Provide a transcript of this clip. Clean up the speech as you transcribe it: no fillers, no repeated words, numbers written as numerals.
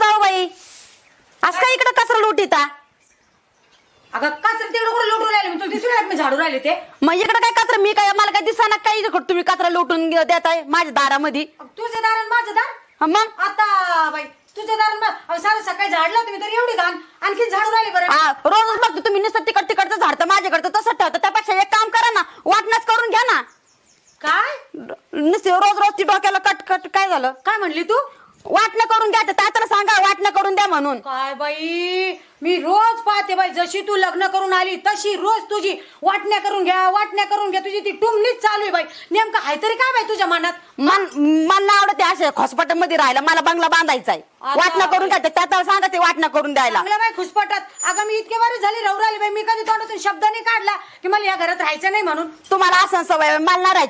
जाऊ बाई आज काय इकडे कचरा लोटीता? अगं कचरा तिकडे कुठे लोटून राहिले मी तुला दिसून राहिले मी झाडू राहिले ते मग इकडे काय कचरा मी काय मला काय दिसना काय तुम्ही कचरा लोटून देताय माझ्या दारामध्ये? तुझं दार आणि माझं दार मग आता बाई तुझं दार सारं सकाळी झाडलं तुम्ही तर एवढी घाण आणखी झाडू राहिले बरं रोजच बघतो तुम्ही नुसतं तिकडचं झाडतं माझ्याकडचं तसं ठेवतं. त्यापेक्षा एक काम करा ना वाटणंच करून घ्या ना. काय नुसते रोज ती डोक्याला कट काय झालं? काय म्हणली तू? वाटणं करून घ्या. त्याला सांगा वाटणं करून द्या म्हणून. काय बाई मी रोज पाहते बाई जशी तू लग्न करून आली तशी रोज तुझी वाटण्या करून घ्या तुझी ती टुमलीच चालू आहे बाई. नेमकं हाय तरी काय बाई तुझ्या मनात? मला आवडते असे हॉस्पिटलमध्ये राहायला. मला बंगला बांधायचा आहे. वाटणं करून घ्या. त्याला सांगा ते वाटणं करून द्यायला. चांगलं बाई खुसपटात. अगं मी इतके वारी झाली राहू राहिली बाई मी कधी तोंडातून शब्द नाही काढला की मला या घरात राहायचं नाही म्हणून. तुम्हाला असं सवय मला नाही